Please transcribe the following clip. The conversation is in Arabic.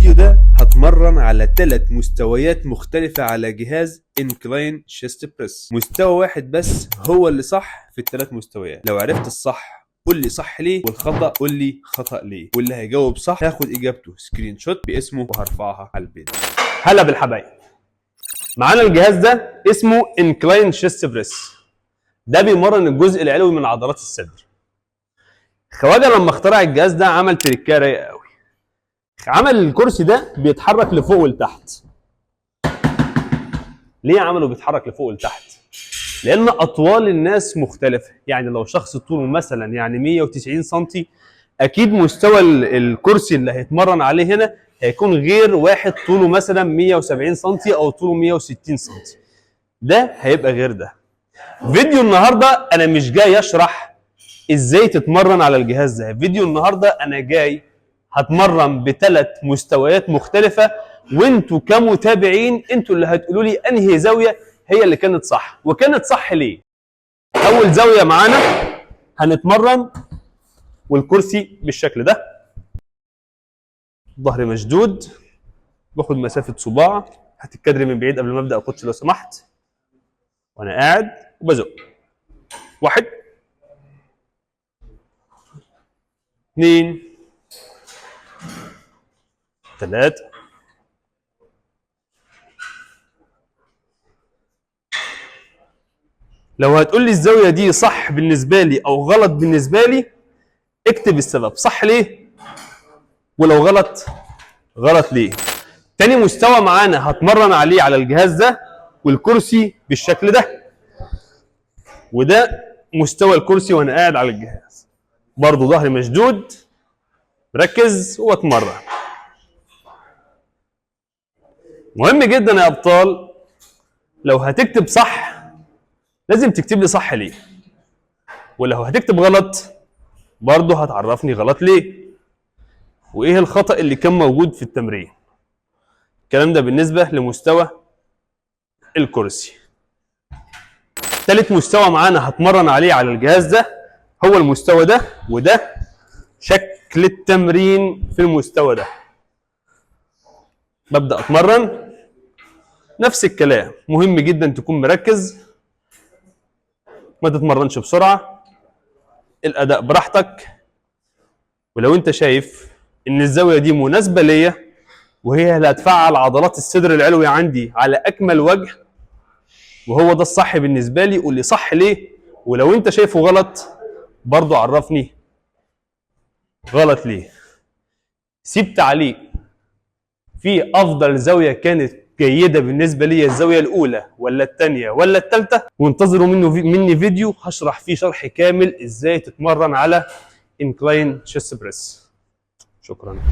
الفيديو ده هتمرن على 3 مستويات مختلفة على جهاز انكلاين شيست بريس. مستوى واحد بس هو اللي صح في ال3 مستويات. لو عرفت الصح قول لي صح ليه، والخطأ قول لي خطأ ليه، واللي هيجاوب صح هاخد اجابته سكرين شوت باسمه وهرفعها على البيج. هلا بالحبايب، معانا الجهاز ده اسمه انكلاين شيست بريس. ده بيمرن الجزء العلوي من عضلات الصدر. خواجه لما اخترع الجهاز ده عمل تريكايه رايقه قوي. عمل الكرسي ده بيتحرك لفوق ولتحت. ليه عمله بيتحرك لفوق ولتحت؟ لان اطوال الناس مختلفه. يعني لو شخص طوله مثلا 190 سم، اكيد مستوى الكرسي اللي هيتمرن عليه هنا هيكون غير واحد طوله مثلا 170 سم او طوله 160 سم. ده هيبقى غير ده. فيديو النهارده انا مش جاي اشرح ازاي تتمرن على الجهاز ده. فيديو النهارده انا جاي هتمرن ب3 مستويات مختلفه، وانتوا كمتابعين انتوا اللي هتقولوا لي انهي زاويه هي اللي كانت صح، وكانت صح ليه. اول زاويه معانا هنتمرن والكرسي بالشكل ده، ظهري مشدود، باخد مسافه صباع. هتتكدري من بعيد قبل ما ابدا الكوتش لو سمحت، وانا قاعد وبزق. 1 2 3 لو هتقول لي الزاويه دي صح بالنسبه لي او غلط بالنسبه لي اكتب السبب، صح ليه ولو غلط غلط ليه. تاني مستوى معانا هتمرن عليه على الجهاز ده والكرسي بالشكل ده، وده مستوى الكرسي وانا قاعد على الجهاز. برضو ظهري مشدود، مركز واتمرن. مهم جدا يا ابطال، لو هتكتب صح لازم تكتب لي صح ليه، ولو هتكتب غلط برضو هتعرفني غلط ليه، وايه الخطأ اللي كان موجود في التمرين. الكلام ده بالنسبة لمستوى الكرسي. ثالث مستوى معانا هتمرن عليه على الجهاز ده هو المستوى ده، وده شكل التمرين في المستوى ده. ببدأ اتمرن نفس الكلام. مهم جدا تكون مركز، ما تتمرنش بسرعة، الأداء براحتك. ولو انت شايف ان الزاوية دي مناسبة ليا وهي اللي هتفعل عضلات الصدر العلوي عندي على أكمل وجه وهو ده الصح بالنسبة لي، قول لي صح ليه. ولو انت شايفه غلط برضو عرفني غلط ليه. سيب تعليق في افضل زاويه كانت جيده بالنسبه لي، الزاويه الاولى ولا الثانيه ولا الثالثه، وانتظروا مني فيديو هشرح فيه شرح كامل ازاي تتمرن على انكلاين شيست بريس. شكرا.